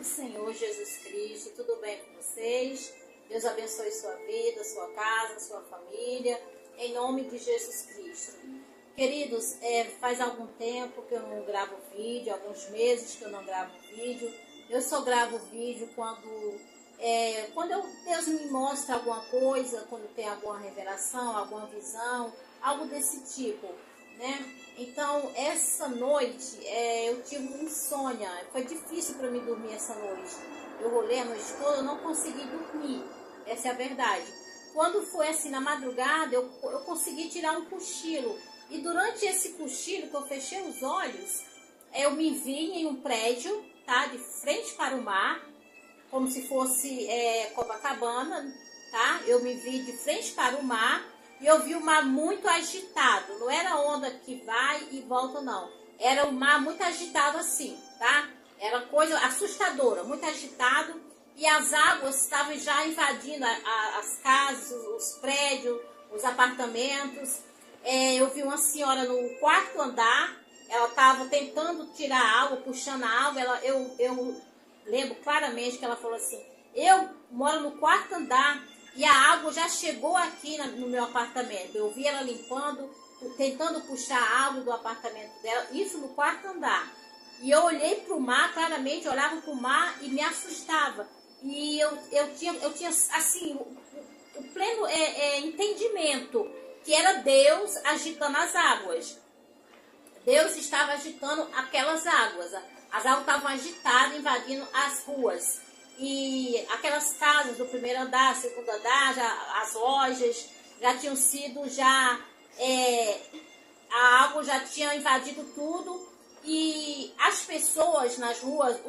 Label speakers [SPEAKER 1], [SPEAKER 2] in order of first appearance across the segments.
[SPEAKER 1] Senhor Jesus Cristo, tudo bem com vocês? Deus abençoe sua vida, sua casa, sua família, em nome de Jesus Cristo. Queridos, faz algum tempo que eu não gravo vídeo, alguns meses que eu não gravo vídeo. Eu só gravo vídeo quando Deus me mostra alguma coisa, quando tem alguma revelação, alguma visão, algo desse tipo, né? Então, essa noite eu tive insônia, foi difícil para mim dormir essa noite. Eu rolei a noite toda, eu não consegui dormir, essa é a verdade. Quando foi assim na madrugada, eu consegui tirar um cochilo. E durante esse cochilo que eu fechei os olhos, eu me vi em um prédio, tá? De frente para o mar, como se fosse Copacabana, tá? Eu me vi de frente para o mar e eu vi o mar muito agitado. Não era onda que vai e volta, não. Era o mar muito agitado assim, tá? Era coisa assustadora, muito agitado. E as águas estavam já invadindo as casas, os prédios, os apartamentos. Eu vi uma senhora no quarto andar, ela estava tentando tirar a água, puxando a água. Eu lembro claramente que ela falou assim: eu moro no quarto andar e a água já chegou aqui no meu apartamento. Eu vi ela limpando, tentando puxar a água do apartamento dela, isso no quarto andar. E eu olhei para o mar, claramente, olhava para o mar e me assustava. E eu tinha assim, o pleno entendimento que era Deus agitando as águas. Deus estava agitando aquelas águas. As águas estavam agitadas, invadindo as ruas. E aquelas casas do primeiro andar, segundo andar, as lojas já tinham sido, a água já tinha invadido tudo. E as pessoas nas ruas,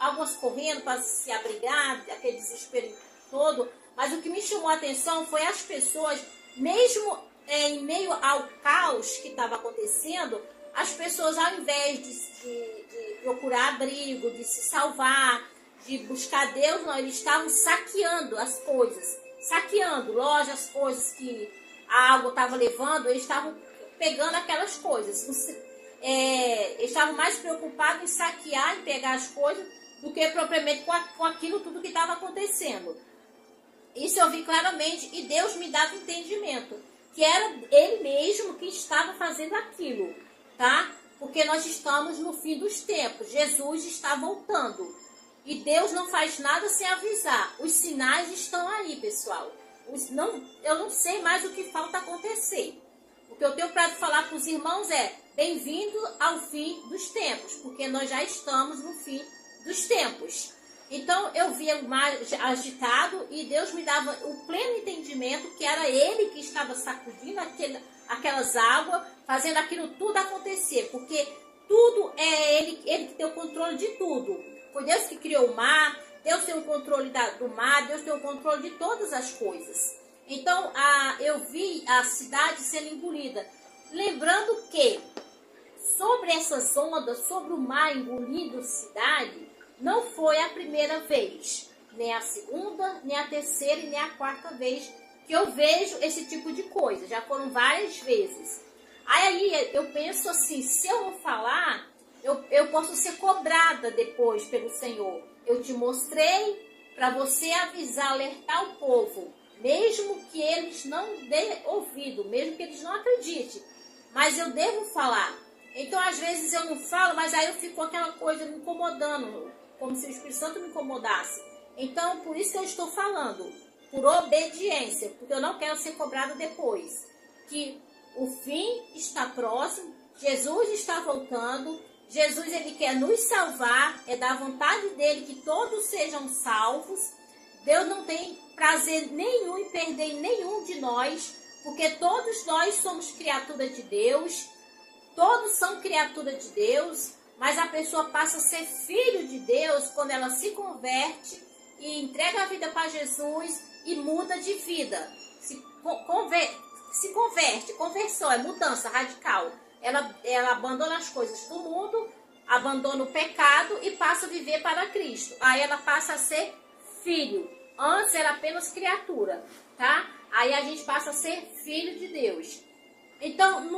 [SPEAKER 1] algumas correndo para se abrigar, aquele desespero todo. Mas o que me chamou a atenção foi as pessoas, mesmo em meio ao caos que estava acontecendo, as pessoas, ao invés de procurar abrigo, de se salvar, de buscar Deus, não, eles estavam saqueando as coisas, saqueando lojas, coisas que a água estava levando, eles estavam pegando aquelas coisas. Eles estavam mais preocupados em saquear, em pegar as coisas, do que propriamente com aquilo tudo que estava acontecendo. Isso eu vi claramente, e Deus me dava entendimento, que era Ele mesmo que estava fazendo aquilo, tá? Porque nós estamos no fim dos tempos, Jesus está voltando, e Deus não faz nada sem avisar. Os sinais estão aí, pessoal. Eu não sei mais o que falta acontecer. O que eu tenho para falar para os irmãos é: bem-vindo ao fim dos tempos, porque nós já estamos no fim dos tempos. Então eu via o mar agitado e Deus me dava o pleno entendimento que era Ele que estava sacudindo aquelas águas, fazendo aquilo tudo acontecer, porque tudo é Ele que tem o controle de tudo. Foi Deus que criou o mar, Deus tem o controle do mar, Deus tem o controle de todas as coisas. Então eu vi a cidade sendo engolida. Lembrando que sobre essas ondas, sobre o mar engolindo a cidade, não foi a primeira vez, nem a segunda, nem a terceira e nem a quarta vez que eu vejo esse tipo de coisa. Já foram várias vezes. Aí eu penso assim, se eu não falar, eu posso ser cobrada depois pelo Senhor. Eu te mostrei para você avisar, alertar o povo, mesmo que eles não dêem ouvido, mesmo que eles não acreditem. Mas eu devo falar. Então, às vezes eu não falo, mas aí eu fico com aquela coisa me incomodando, como se o Espírito Santo me incomodasse. Então, por isso que eu estou falando, por obediência, porque eu não quero ser cobrada depois. Que o fim está próximo, Jesus está voltando, Jesus ele quer nos salvar, é da vontade dele que todos sejam salvos. Deus não tem prazer nenhum em perder nenhum de nós, porque todos nós somos criatura de Deus, todos são criatura de Deus. Mas a pessoa passa a ser filho de Deus quando ela se converte e entrega a vida para Jesus e muda de vida. Se converte, conversão, é mudança radical. Ela abandona as coisas do mundo, abandona o pecado e passa a viver para Cristo. Aí ela passa a ser filho. Antes era apenas criatura, tá? Aí a gente passa a ser filho de Deus. Então,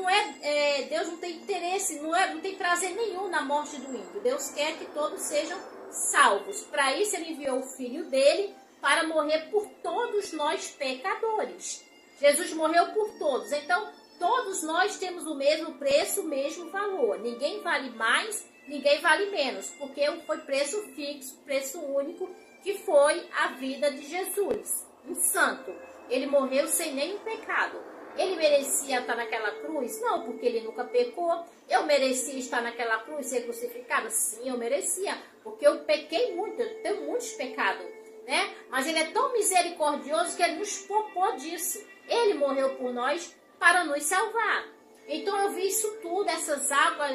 [SPEAKER 1] Deus não tem interesse, não tem prazer nenhum na morte do ímpio. Deus quer que todos sejam salvos. Para isso ele enviou o Filho dele para morrer por todos nós pecadores. Jesus morreu por todos. Então, todos nós temos o mesmo preço, o mesmo valor. Ninguém vale mais, ninguém vale menos, porque foi preço fixo, preço único, que foi a vida de Jesus, um santo. Ele morreu sem nenhum pecado. Ele merecia estar naquela cruz? Não, porque ele nunca pecou. Eu merecia estar naquela cruz, ser crucificado? Sim, eu merecia, porque eu pequei muito, eu tenho muitos pecados, né? Mas ele é tão misericordioso que ele nos poupou disso. Ele morreu por nós para nos salvar. Então eu vi isso tudo, essas águas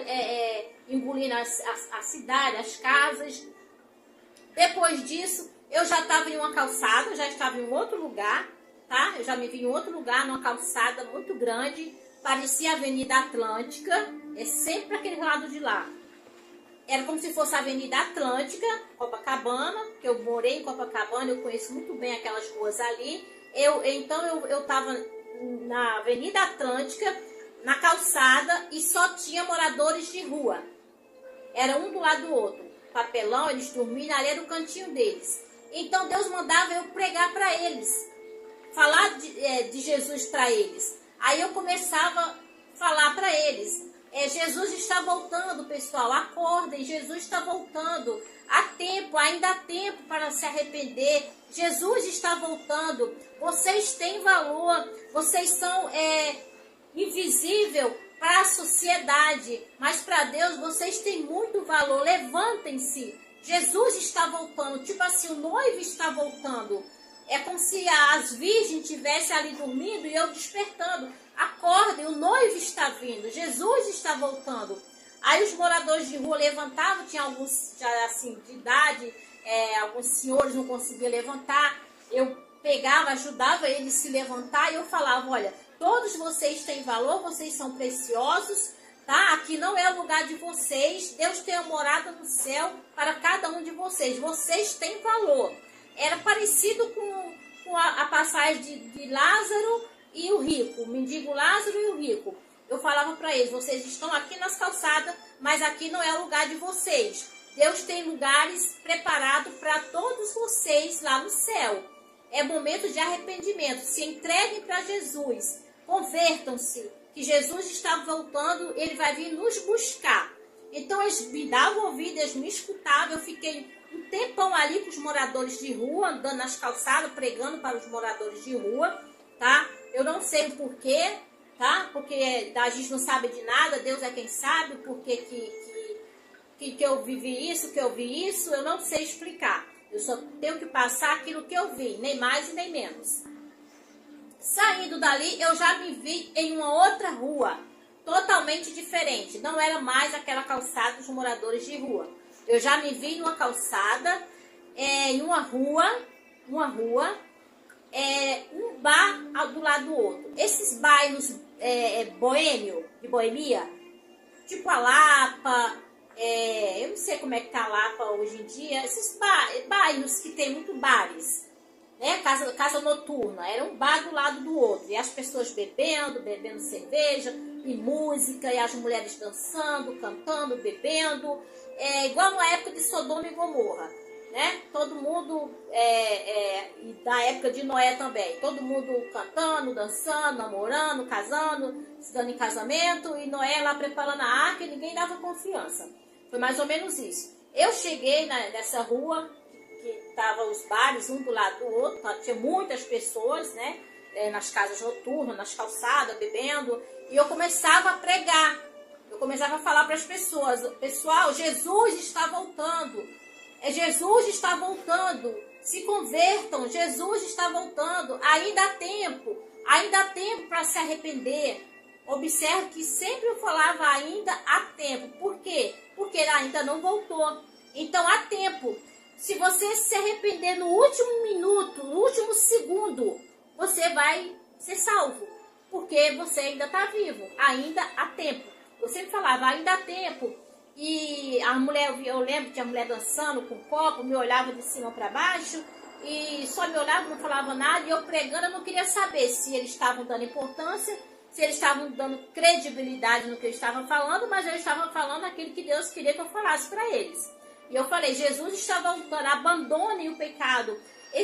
[SPEAKER 1] engolindo a cidade, as casas. Depois disso, eu já estava em uma calçada, já estava em um outro lugar, tá? Eu já me vi em outro lugar, numa calçada muito grande, parecia a Avenida Atlântica, é sempre aquele lado de lá. Era como se fosse a Avenida Atlântica, Copacabana, que eu morei em Copacabana, eu conheço muito bem aquelas ruas ali. Então eu estava na Avenida Atlântica, na calçada, e só tinha moradores de rua. Era um do lado do outro. Papelão, eles dormiam, ali era o cantinho deles. Então Deus mandava eu pregar para eles, falar de Jesus para eles. Aí eu começava a falar para eles, Jesus está voltando, pessoal, acordem, Jesus está voltando, há tempo, ainda há tempo para se arrepender, Jesus está voltando, vocês têm valor, vocês são invisível para a sociedade, mas para Deus vocês têm muito valor, levantem-se, Jesus está voltando, tipo assim, o noivo está voltando. É como se as virgens estivessem ali dormindo e eu despertando. Acordem, o noivo está vindo, Jesus está voltando. Aí os moradores de rua levantavam, tinha alguns já assim de idade, alguns senhores não conseguiam levantar. Eu pegava, ajudava eles a se levantar e eu falava, olha, todos vocês têm valor, vocês são preciosos, tá? Aqui não é o lugar de vocês, Deus tem uma morada no céu para cada um de vocês, vocês têm valor. Era parecido com a passagem de Lázaro e o rico, o mendigo Lázaro e o rico. Eu falava para eles, vocês estão aqui nas calçadas, mas aqui não é o lugar de vocês. Deus tem lugares preparados para todos vocês lá no céu. É momento de arrependimento, se entreguem para Jesus, convertam-se, que Jesus está voltando, ele vai vir nos buscar. Então eles me davam ouvido, eles me escutavam, eu fiquei um tempão ali com os moradores de rua, andando nas calçadas, pregando para os moradores de rua, tá? Eu não sei o porquê, tá? Porque a gente não sabe de nada, Deus é quem sabe o porquê que eu vivi isso, que eu vi isso, eu não sei explicar. Eu só tenho que passar aquilo que eu vi, nem mais e nem menos. Saindo dali, eu já me vi em uma outra rua, totalmente diferente. Não era mais aquela calçada dos moradores de rua. Eu já me vi numa calçada, em uma rua, um bar do lado do outro. Esses bairros de boemia, tipo a Lapa, eu não sei como é que tá a Lapa hoje em dia, esses bairros que tem muito bares, né? Casa noturna, era um bar do lado do outro, e as pessoas bebendo cerveja, e música, e as mulheres dançando, cantando, bebendo, igual na época de Sodoma e Gomorra, né? Todo mundo, e da época de Noé também, todo mundo cantando, dançando, namorando, casando, se dando em casamento, e Noé lá preparando a arca e ninguém dava confiança. Foi mais ou menos isso. Eu cheguei nessa rua, que estavam os bares um do lado do outro, tinha muitas pessoas, né? Nas casas noturnas, nas calçadas, bebendo, e eu começava a pregar, eu começava a falar para as pessoas, pessoal, Jesus está voltando, Jesus está voltando, se convertam, Jesus está voltando, ainda há tempo para se arrepender. Observe que sempre eu falava ainda há tempo, por quê? Porque ele ainda não voltou, então há tempo. Se você se arrepender no último minuto, no último segundo, você vai ser salvo, porque você ainda está vivo, ainda há tempo. Eu sempre falava, ainda há tempo. E a mulher, eu lembro que a mulher dançando com o copo, me olhava de cima para baixo, e só me olhava, não falava nada, e eu pregando, eu não queria saber se eles estavam dando importância, se eles estavam dando credibilidade no que eu estava falando, mas eu estava falando aquilo que Deus queria que eu falasse para eles. E eu falei, Jesus está voltando, abandone o pecado,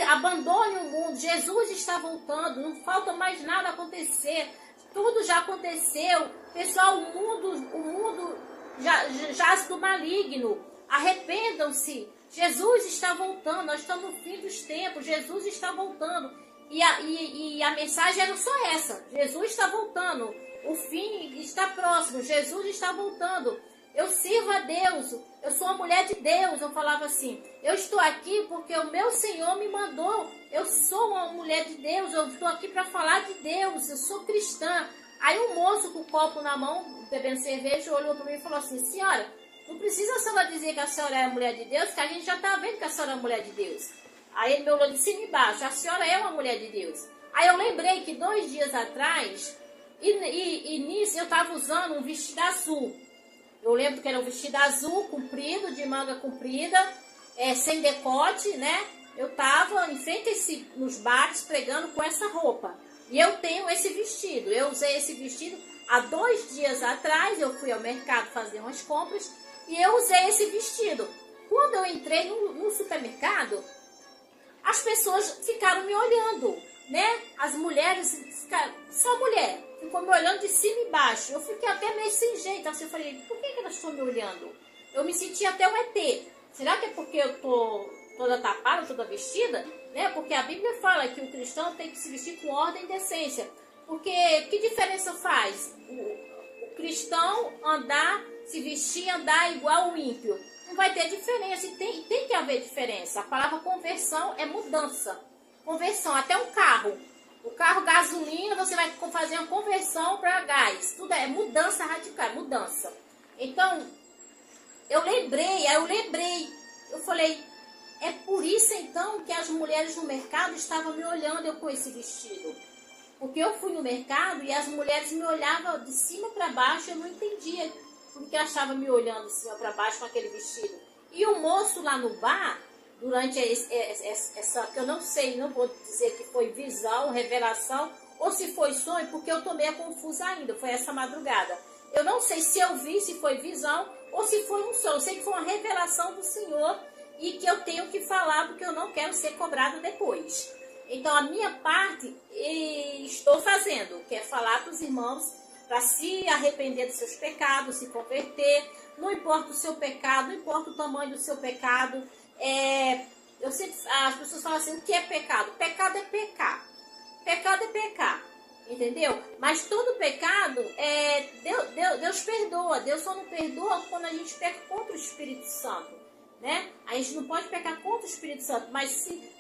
[SPEAKER 1] abandone o mundo, Jesus está voltando, não falta mais nada acontecer, tudo já aconteceu. Pessoal, o mundo já jaz do maligno, arrependam-se, Jesus está voltando, nós estamos no fim dos tempos, Jesus está voltando. E a mensagem era só essa, Jesus está voltando, o fim está próximo, Jesus está voltando. Eu sirvo a Deus, eu sou uma mulher de Deus. Eu falava assim, eu estou aqui porque o meu Senhor me mandou, eu sou uma mulher de Deus, eu estou aqui para falar de Deus, eu sou cristã. Aí um moço com o copo na mão, bebendo cerveja, olhou para mim e falou assim, senhora, não precisa a senhora dizer que a senhora é a mulher de Deus, que a gente já está vendo que a senhora é a mulher de Deus. Aí ele me olhou de cima e embaixo, a senhora é uma mulher de Deus. Aí eu lembrei que 2 dias atrás, e nisso eu estava usando um vestido azul. Eu lembro que era um vestido azul, comprido, de manga comprida, sem decote, né? Eu estava em frente nos bares pregando com essa roupa. E eu tenho esse vestido. Eu usei esse vestido há 2 dias atrás. Eu fui ao mercado fazer umas compras e eu usei esse vestido. Quando eu entrei no supermercado, as pessoas ficaram me olhando, né? As mulheres ficaram, só mulher, ficou me olhando de cima e baixo. Eu fiquei até meio sem jeito, assim, eu falei, por que elas estão me olhando? Eu me senti até um ET. Será que é porque eu tô toda tapada, toda vestida? Né? Porque a Bíblia fala que o cristão tem que se vestir com ordem e decência. Porque que diferença faz o cristão se vestir, andar igual o ímpio? Não vai ter diferença, e tem que haver diferença. A palavra conversão é mudança. Conversão, até um carro. O carro gasolina, você vai fazer uma conversão para gás. Tudo é mudança radical, mudança. Então, eu lembrei, eu falei, é por isso então que as mulheres no mercado estavam me olhando eu com esse vestido. Porque eu fui no mercado e as mulheres me olhavam de cima para baixo, eu não entendia porque elas estavam me olhando de cima para baixo com aquele vestido. E o moço lá no bar, durante essa, que eu não sei, não vou dizer que foi visão, revelação, ou se foi sonho, porque eu tô meio confusa ainda, foi essa madrugada. Eu não sei se eu vi, se foi visão, ou se foi um sonho. Eu sei que foi uma revelação do Senhor e que eu tenho que falar, porque eu não quero ser cobrada depois. Então, a minha parte, estou fazendo, que é falar para os irmãos, para se arrepender dos seus pecados, se converter. Não importa o seu pecado, não importa o tamanho do seu pecado. As pessoas falam assim, o que é pecado? Pecado é pecar. Pecado é pecar. Entendeu? Mas todo pecado, Deus perdoa. Deus só não perdoa quando a gente peca contra o Espírito Santo. Né? A gente não pode pecar contra o Espírito Santo. Mas se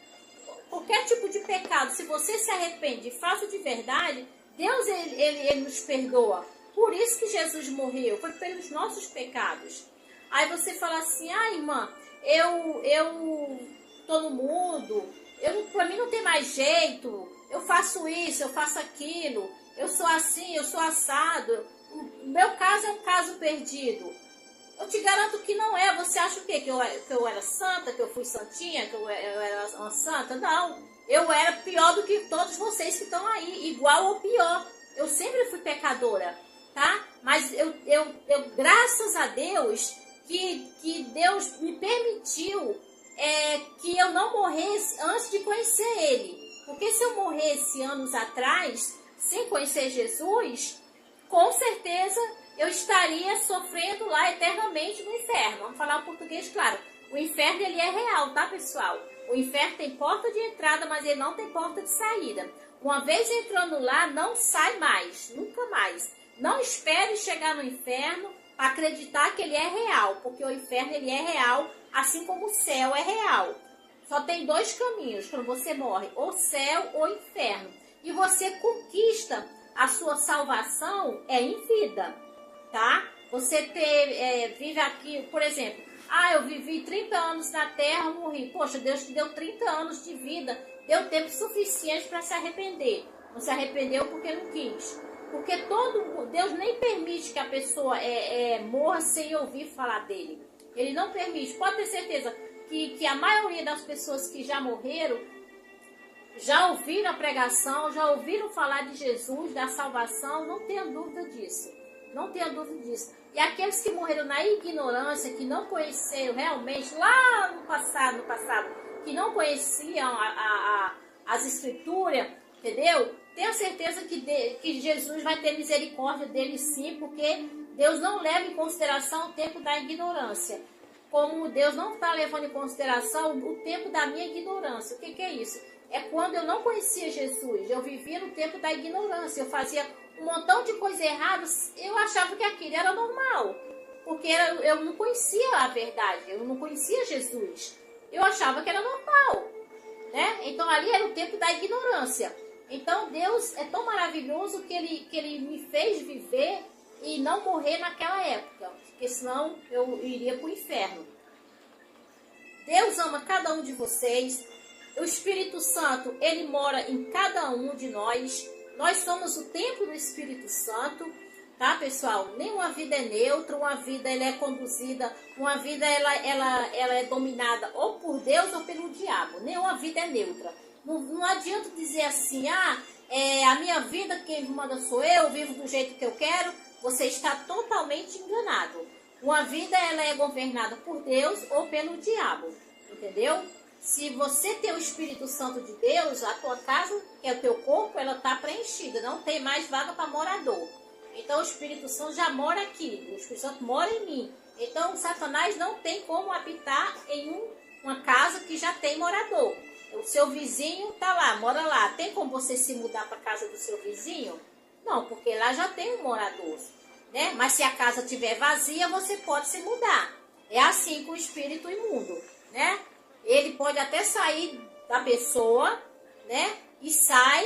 [SPEAKER 1] qualquer tipo de pecado, se você se arrepende e faça de verdade, Deus ele nos perdoa. Por isso que Jesus morreu, foi pelos nossos pecados. Aí você fala assim, irmã, eu tô no mundo, pra mim não tem mais jeito, eu faço isso, eu faço aquilo, eu sou assim, eu sou assado. O meu caso é um caso perdido. Eu te garanto que não é. Você acha o quê? Que eu era santa, que eu fui santinha, que eu era uma santa? Não. Eu era pior do que todos vocês que estão aí, igual ou pior. Eu sempre fui pecadora, tá? Mas eu graças a Deus, que Deus me permitiu que eu não morresse antes de conhecer Ele. Porque se eu morresse anos atrás, sem conhecer Jesus, com certeza eu estaria sofrendo lá eternamente no inferno. Vamos falar o português claro. O inferno, ele é real, tá, pessoal? O inferno tem porta de entrada, mas ele não tem porta de saída. Uma vez entrando lá, não sai mais, nunca mais. Não espere chegar no inferno para acreditar que ele é real, porque o inferno, ele é real, assim como o céu é real. Só tem 2 caminhos quando você morre, ou céu ou inferno. E você conquista a sua salvação em vida, tá? Você vive aqui, por exemplo, eu vivi 30 anos na terra, morri. Poxa, Deus te deu 30 anos de vida, deu tempo suficiente para se arrepender. Não se arrependeu porque não quis. Porque Deus nem permite que a pessoa morra sem ouvir falar dele. Ele não permite. Pode ter certeza que a maioria das pessoas que já morreram, já ouviram a pregação, já ouviram falar de Jesus, da salvação, não tenha dúvida disso. Não tenha dúvida disso. E aqueles que morreram na ignorância, que não conheceram realmente, lá no passado, que não conheciam as escrituras, entendeu? Tenho certeza que Jesus vai ter misericórdia deles sim, porque Deus não leva em consideração o tempo da ignorância. Como Deus não está levando em consideração o tempo da minha ignorância. O que é isso? É quando eu não conhecia Jesus, eu vivia no tempo da ignorância, eu fazia um montão de coisas erradas, eu achava que aquilo era normal, porque eu não conhecia a verdade, eu não conhecia Jesus, eu achava que era normal, né? Então ali era o tempo da ignorância. Então Deus é tão maravilhoso que ele me fez viver e não morrer naquela época, porque senão eu iria para o inferno. Deus ama cada um de vocês. O Espírito Santo, ele mora em cada um de nós. Nós somos o templo do Espírito Santo, tá, pessoal? Nenhuma vida é neutra, uma vida ela é conduzida, uma vida ela é dominada ou por Deus ou pelo diabo. Nenhuma vida é neutra. Não adianta dizer assim, a minha vida, quem manda sou eu vivo do jeito que eu quero. Você está totalmente enganado. Uma vida ela é governada por Deus ou pelo diabo, entendeu? Se você tem o Espírito Santo de Deus, a tua casa, que é o teu corpo, ela está preenchida, não tem mais vaga para morador. Então o Espírito Santo já mora aqui, o Espírito Santo mora em mim. Então o Satanás não tem como habitar em uma casa que já tem morador. O seu vizinho está lá, mora lá. Tem como você se mudar para a casa do seu vizinho? Não, porque lá já tem um morador, né? Mas se a casa estiver vazia, você pode se mudar. É assim com o espírito imundo, né? Ele pode até sair da pessoa, né? E sai.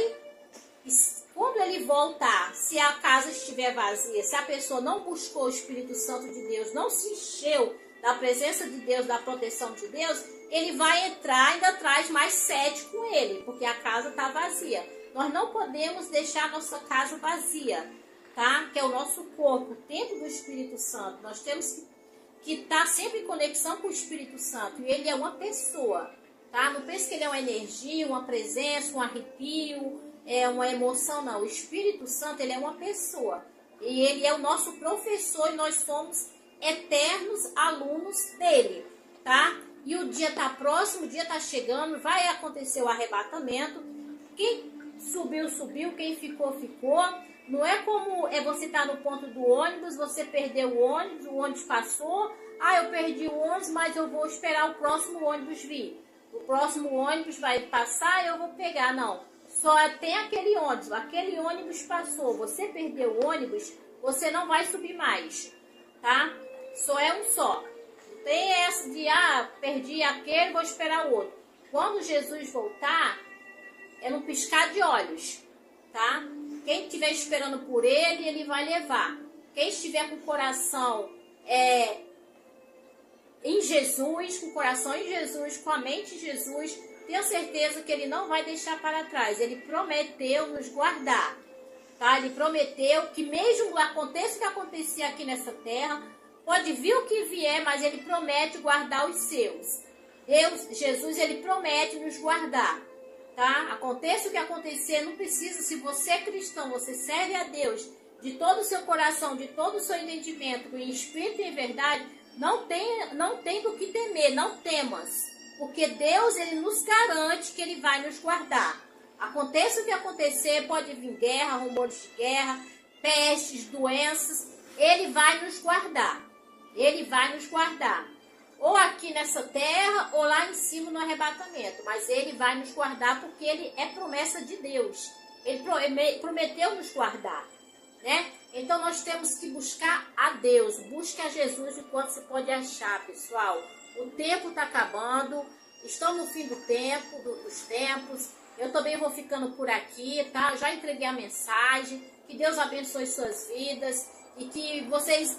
[SPEAKER 1] E quando ele voltar, se a casa estiver vazia, se a pessoa não buscou o Espírito Santo de Deus, não se encheu da presença de Deus, da proteção de Deus, ele vai entrar e ainda traz mais 7 com ele, porque a casa está vazia. Nós não podemos deixar a nossa casa vazia, tá? Que é o nosso corpo, o templo do Espírito Santo. Nós temos que estar sempre em conexão com o Espírito Santo. E ele é uma pessoa, tá? Não pense que ele é uma energia, uma presença, um arrepio, uma emoção, não. O Espírito Santo, ele é uma pessoa. E ele é o nosso professor e nós somos eternos alunos dele, tá? E o dia está próximo, o dia está chegando, vai acontecer o arrebatamento. Quem subiu, subiu, quem ficou, ficou. Não é como você estar no ponto do ônibus, você perdeu o ônibus passou, eu perdi o ônibus, mas eu vou esperar o próximo ônibus vir. O próximo ônibus vai passar e eu vou pegar. Não, só tem aquele ônibus passou, você perdeu o ônibus, você não vai subir mais, tá? Só é um só. Não tem essa de, perdi aquele, vou esperar o outro. Quando Jesus voltar, é num piscar de olhos, tá? Quem estiver esperando por ele, ele vai levar. Quem estiver com o coração em Jesus, com o coração em Jesus, com a mente em Jesus, tenha certeza que ele não vai deixar para trás. Ele prometeu nos guardar, tá? Ele prometeu que mesmo aconteça o que acontecia aqui nessa terra, pode vir o que vier, mas ele promete guardar os seus. Jesus, ele promete nos guardar. Tá? Aconteça o que acontecer, não precisa, se você é cristão, você serve a Deus de todo o seu coração, de todo o seu entendimento, em espírito e em verdade, não tem do que temer, não temas, porque Deus, ele nos garante que ele vai nos guardar. Aconteça o que acontecer, pode vir guerra, rumores de guerra, pestes, doenças, ele vai nos guardar, ele vai nos guardar. Ou aqui nessa terra, ou lá em cima no arrebatamento. Mas ele vai nos guardar porque ele é promessa de Deus. Ele prometeu nos guardar, né? Então nós temos que buscar a Deus. Busque a Jesus enquanto você pode achar, pessoal. O tempo está acabando. Estamos no fim do tempo, dos tempos. Eu também vou ficando por aqui, tá? Já entreguei a mensagem. Que Deus abençoe suas vidas. E que vocês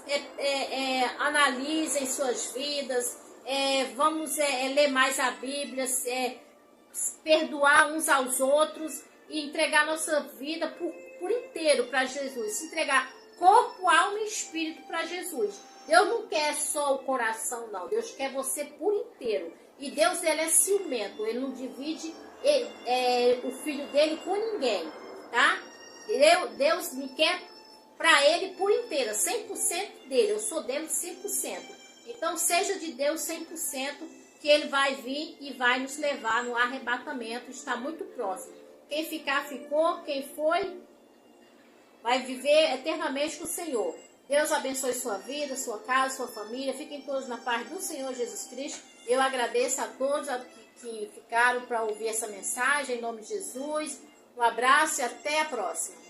[SPEAKER 1] analisem suas vidas, vamos ler mais a Bíblia, perdoar uns aos outros e entregar nossa vida por inteiro para Jesus. Se entregar corpo, alma e espírito para Jesus. Deus não quer só o coração, não. Deus quer você por inteiro. E Deus, ele é ciumento. Ele não divide o filho dele com ninguém, tá? Deus me quer para Ele por inteira, 100% dele. Eu sou dele 100%. Então, seja de Deus 100%, que Ele vai vir e vai nos levar no arrebatamento. Está muito próximo. Quem ficar, ficou. Quem foi, vai viver eternamente com o Senhor. Deus abençoe sua vida, sua casa, sua família. Fiquem todos na paz do Senhor Jesus Cristo. Eu agradeço a todos que ficaram para ouvir essa mensagem. Em nome de Jesus. Um abraço e até a próxima.